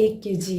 1 kg۔